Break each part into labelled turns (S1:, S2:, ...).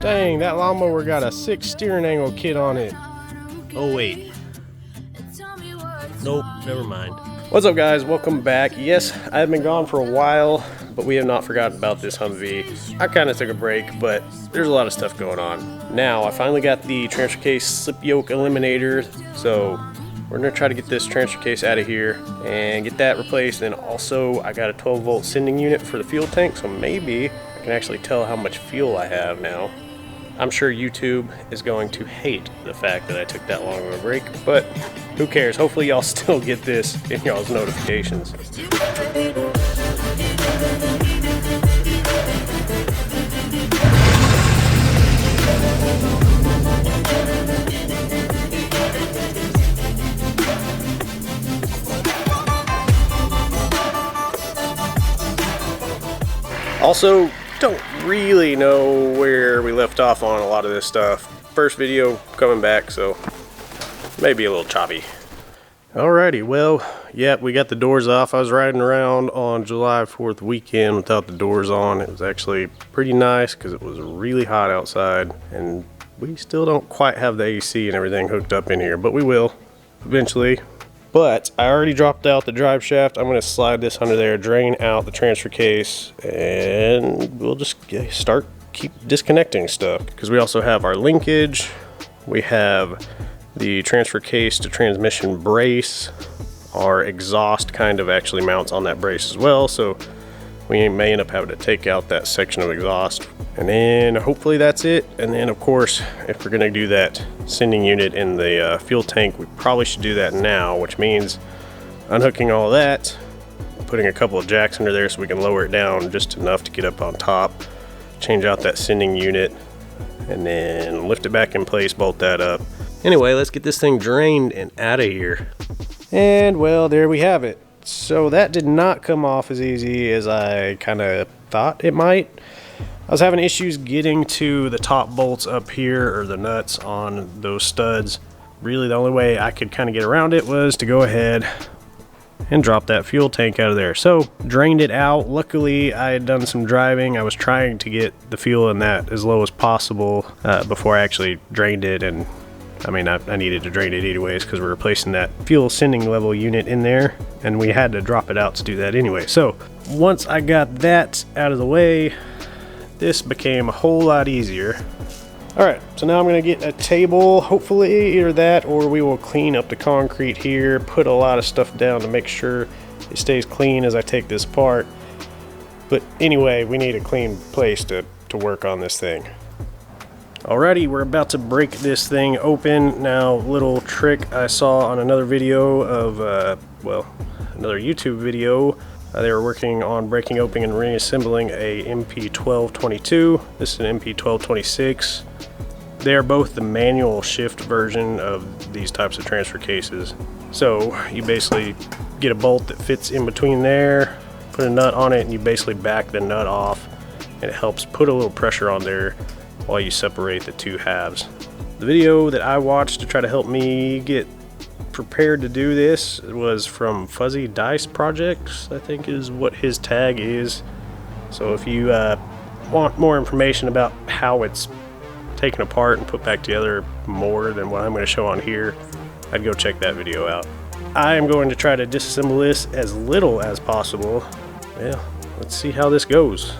S1: Dang, that lawnmower got a 6 steering angle kit on it.
S2: Oh wait. Nope, never mind.
S1: What's up guys, welcome back. Yes, I've been gone for a while, but we have not forgotten about this Humvee. I kind of took a break, but there's a lot of stuff going on. Now, I finally got the transfer case slip yoke eliminator, so we're gonna try to get this transfer case out of here and get that replaced. And also, I got a 12 volt sending unit for the fuel tank, so maybe I can actually tell how much fuel I have now. I'm sure YouTube is going to hate the fact that I took that long of a break, but who cares? Hopefully y'all still get this in y'all's notifications. Also, don't really know where we left off on a lot of this stuff. First video coming back, so maybe a little choppy. Alrighty, well, yeah, we got the doors off. I was riding around on July 4th weekend without the doors on. It was actually pretty nice because it was really hot outside, and we still don't quite have the AC and everything hooked up in here, but we will eventually. But I already dropped out the drive shaft. I'm going to slide this under there, drain out the transfer case, and we'll just keep disconnecting stuff. Because we also have our linkage. We have the transfer case to transmission brace. Our exhaust kind of actually mounts on that brace as well. So we may end up having to take out that section of exhaust. And then hopefully that's it. And then of course, if we're gonna do that sending unit in the fuel tank, we probably should do that now, which means unhooking all that, putting a couple of jacks under there so we can lower it down just enough to get up on top, change out that sending unit, and then lift it back in place, bolt that up. Anyway, let's get this thing drained and out of here. And well, there we have it. So that did not come off as easy as I kind of thought it might. I was having issues getting to the top bolts up here, or the nuts on those studs. Really the only way I could kind of get around it was to go ahead and drop that fuel tank out of there. So drained it out. Luckily I had done some driving. I was trying to get the fuel in that as low as possible before I actually drained it, and I mean, I needed to drain it anyways because we're replacing that fuel sending level unit in there, and we had to drop it out to do that anyway. So once I got that out of the way, this became a whole lot easier. Alright, so now I'm going to get a table, hopefully either that or we will clean up the concrete here, put a lot of stuff down to make sure it stays clean as I take this apart. But anyway, we need a clean place to work on this thing. Alrighty, we're about to break this thing open. Now, little trick I saw on another video of, another YouTube video. They were working on breaking open and reassembling a MP1226. This is an MP1226. They are both the manual shift version of these types of transfer cases. So you basically get a bolt that fits in between there, put a nut on it, and you basically back the nut off, and it helps put a little pressure on there while you separate the two halves. The video that I watched to try to help me get prepared to do this was from Fuzzy Dice Projects, I think is what his tag is. So if you want more information about how it's taken apart and put back together more than what I'm going to show on here, I'd go check that video out. I am going to try to disassemble this as little as possible. Yeah, let's see how this goes.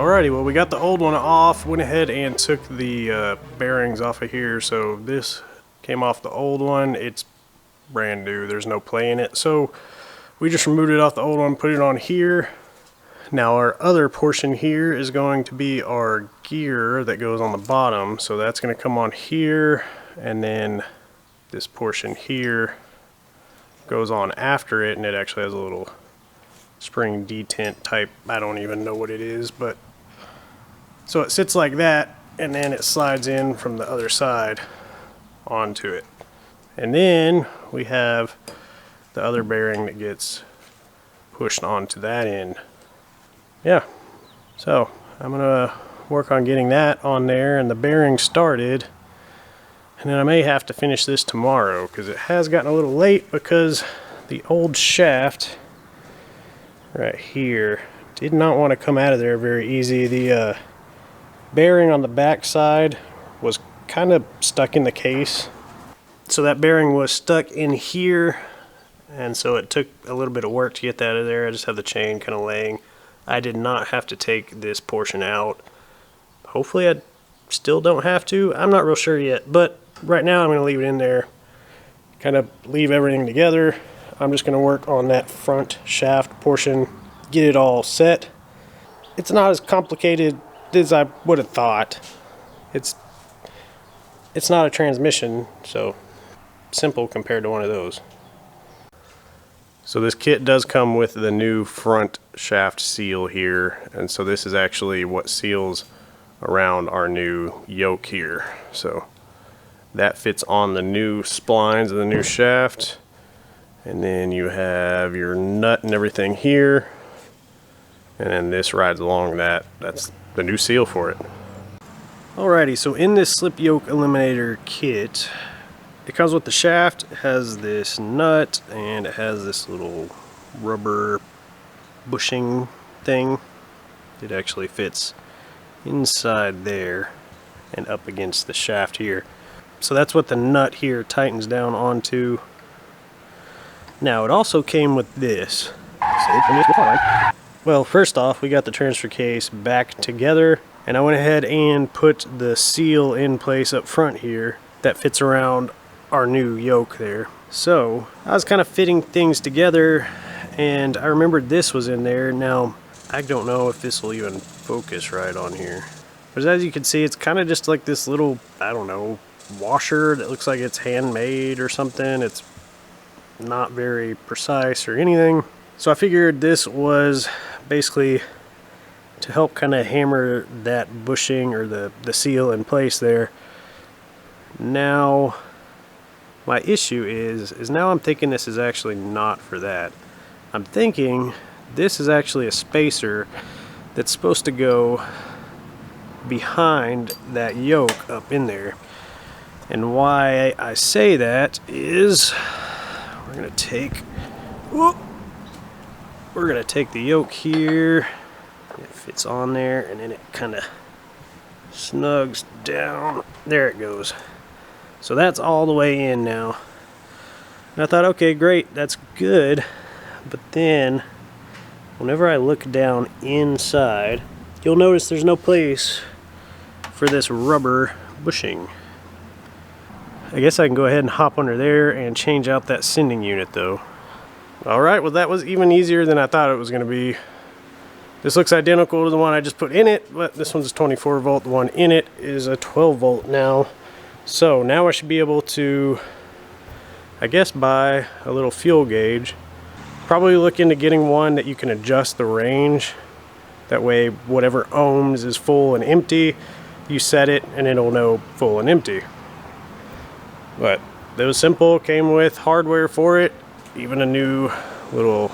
S1: Alrighty, well we got the old one off, went ahead and took the bearings off of here, so this came off the old one. It's brand new, there's no play in it, so we just removed it off the old one, put it on here. Now our other portion here is going to be our gear that goes on the bottom, so that's going to come on here, and then this portion here goes on after it, and it actually has a little spring detent type, I don't even know what it is, but so it sits like that, and then it slides in from the other side onto it. And then we have the other bearing that gets pushed onto that end. Yeah, so I'm gonna work on getting that on there and the bearing started, and then I may have to finish this tomorrow because it has gotten a little late because the old shaft right here did not want to come out of there very easy. The bearing on the back side was kind of stuck in the case, so that bearing was stuck in here, and so it took a little bit of work to get that out of there. I just have the chain kind of laying. I did not have to take this portion out. Hopefully I still don't have to. I'm not real sure yet, but right now I'm going to leave it in there, kind of leave everything together. I'm just going to work on that front shaft portion, get it all set. It's not as complicated as I would have thought. It's not a transmission, so simple compared to one of those. So this kit does come with the new front shaft seal here, and so this is actually what seals around our new yoke here. So that fits on the new splines of the new shaft, and then you have your nut and everything here, and then this rides along that. That's the new seal for it. Alrighty, so in this slip yoke eliminator kit, it comes with the shaft. It has this nut and it has this little rubber bushing thing. It actually fits inside there and up against the shaft here. So that's what the nut here tightens down onto. Now it also came with this. Well, first off, we got the transfer case back together, and I went ahead and put the seal in place up front here that fits around our new yoke there. So I was kind of fitting things together, and I remembered this was in there. Now I don't know if this will even focus right on here, but as you can see, it's kind of just like this little, I don't know, washer that looks like it's handmade or something. It's not very precise or anything, so I figured this was basically to help kind of hammer that bushing or the seal in place there. Now my issue is now I'm thinking this is actually not for that. I'm thinking this is actually a spacer that's supposed to go behind that yoke up in there. And why I say that is we're gonna take the yoke here. It fits on there, and then it kind of snugs down. There it goes. So that's all the way in now. And I thought, okay, great, that's good. But then, whenever I look down inside, you'll notice there's no place for this rubber bushing. I guess I can go ahead and hop under there and change out that sending unit though. Alright, well that was even easier than I thought it was going to be. This looks identical to the one I just put in it, but this one's a 24 volt. The one in it is a 12 volt now. So now I should be able to, I guess, buy a little fuel gauge. Probably look into getting one that you can adjust the range. That way whatever ohms is full and empty, you set it and it'll know full and empty. But it was simple, came with hardware for it, even a new little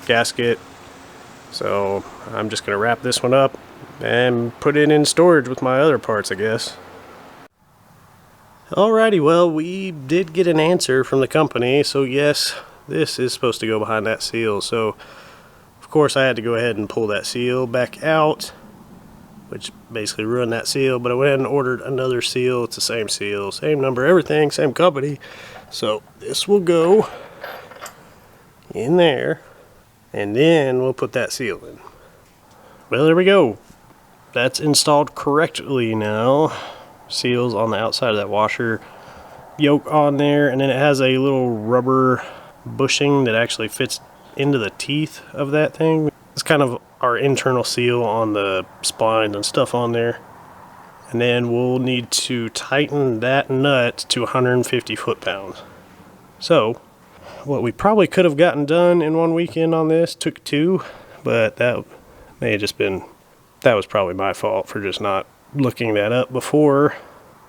S1: gasket. So I'm just gonna wrap this one up and put it in storage with my other parts, I guess. Alrighty, well, we did get an answer from the company, so yes, this is supposed to go behind that seal. So of course I had to go ahead and pull that seal back out, which basically ruined that seal, but I went ahead and ordered another seal. It's the same seal, same number, everything, same company. So this will go in there, and then we'll put that seal in. Well, there we go. that's installed correctly now. Seals on the outside of that washer. Yoke on there, and then it has a little rubber bushing that actually fits into the teeth of that thing. It's kind of our internal seal on the spline and stuff on there. And then we'll need to tighten that nut to 150 foot-pounds. So, what we probably could have gotten done in one weekend on this took 2, but that may have just been, that was probably my fault for just not looking that up before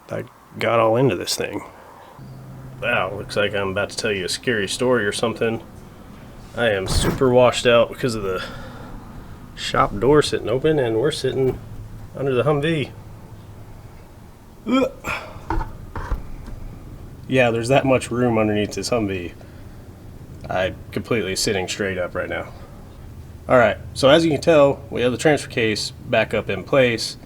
S1: I got all into this thing. Wow, looks like I'm about to tell you a scary story or something. I am super washed out because of the shop door sitting open, and we're sitting under the Humvee. Ugh. Yeah, there's that much room underneath this Humvee. I'm completely sitting straight up right now. Alright, so as you can tell, we have the transfer case back up in place.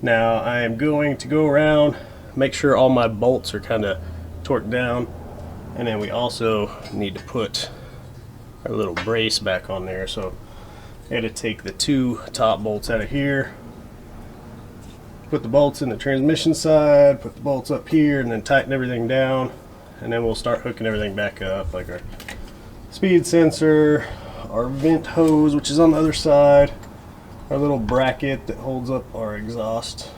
S1: Now I am going to go around, make sure all my bolts are kind of torqued down, and then we also need to put our little brace back on there. So I had to take the 2 top bolts out of here, put the bolts in the transmission side, put the bolts up here, and then tighten everything down, and then we'll start hooking everything back up, like our speed sensor, our vent hose, which is on the other side, our little bracket that holds up our exhaust.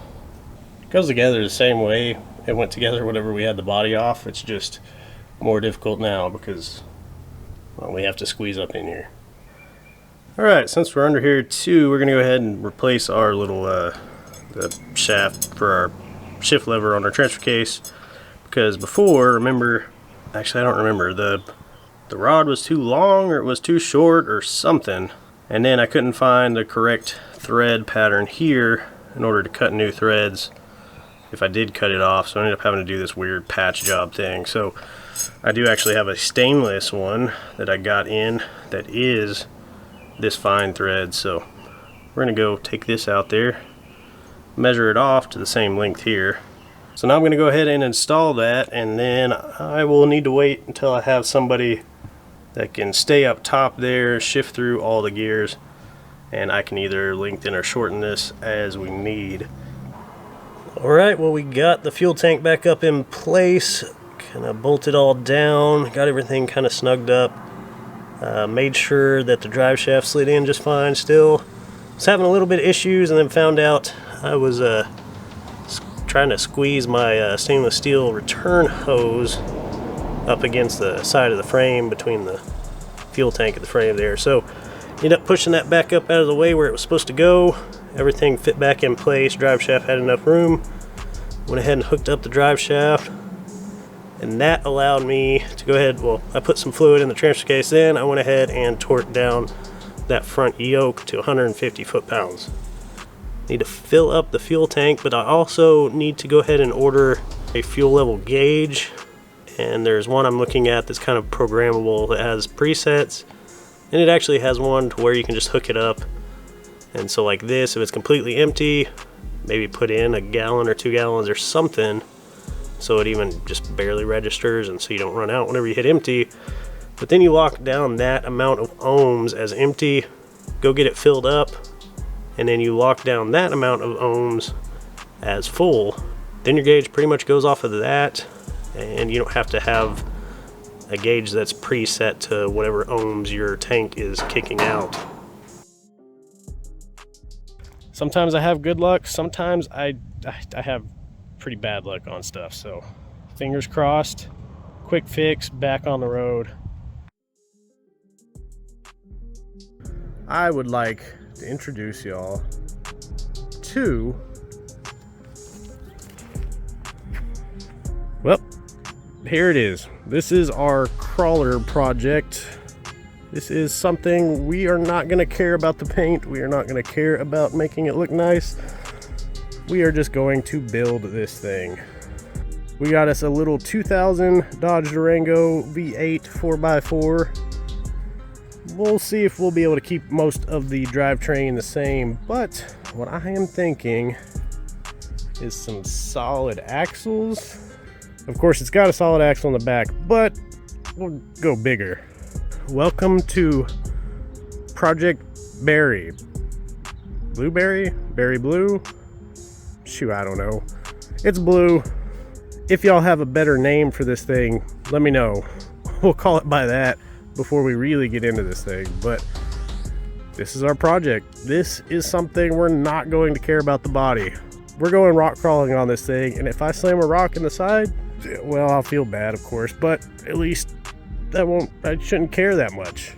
S1: It goes together the same way it went together whenever we had the body off. It's just more difficult now because, well, we have to squeeze up in here. Alright, since we're under here too, we're going to go ahead and replace our little the shaft for our shift lever on our transfer case, because before, remember, actually I don't remember, the rod was too long or it was too short or something, and then I couldn't find the correct thread pattern here in order to cut new threads if I did cut it off, so I ended up having to do this weird patch job thing. So I do actually have a stainless one that I got in that is this fine thread, so we're gonna go take this out there, measure it off to the same length here. So now I'm gonna go ahead and install that, and then I will need to wait until I have somebody that can stay up top there, shift through all the gears, and I can either lengthen or shorten this as we need. Alright, well, we got the fuel tank back up in place, kind of bolted all down, got everything kind of snugged up, made sure that the drive shaft slid in just fine still. Was having a little bit of issues, and then found out I was trying to squeeze my stainless steel return hose up against the side of the frame between the fuel tank and the frame there. So ended up pushing that back up out of the way where it was supposed to go. Everything fit back in place. Drive shaft had enough room. Went ahead and hooked up the drive shaft, and that allowed me to go ahead, well, I put some fluid in the transfer case, then I went ahead and torqued down that front yoke to 150 foot-pounds. Need to fill up the fuel tank, but I also need to go ahead and order a fuel level gauge, and there's one I'm looking at that's kind of programmable that has presets, and it actually has one to where you can just hook it up. And so like this, if it's completely empty, maybe put in a gallon or 2 gallons or something, so it even just barely registers, and so you don't run out whenever you hit empty. But then you lock down that amount of ohms as empty, go get it filled up, and then you lock down that amount of ohms as full. Then your gauge pretty much goes off of that, and you don't have to have a gauge that's preset to whatever ohms your tank is kicking out. Sometimes I have good luck, sometimes I have pretty bad luck on stuff, so fingers crossed, quick fix, back on the road. I would like to introduce y'all to, well, here it is. This is our crawler project. This is something we are not going to care about the paint. We are not going to care about making it look nice. We are just going to build this thing. We got us a little 2000 Dodge Durango V8 4x4. We'll see if we'll be able to keep most of the drivetrain the same, but what I am thinking is some solid axles. Of course, it's got a solid axle on the back, but we'll go bigger. Welcome to Project Barry. blueberry, berry blue. Shoot, I don't know. It's blue. If y'all have a better name for this thing, let me know. We'll call it by that before we really get into this thing. But this is our project. This is something we're not going to care about the body. We're going rock crawling on this thing, and if I slam a rock in the side, well, I'll feel bad, of course, but at least I shouldn't care that much.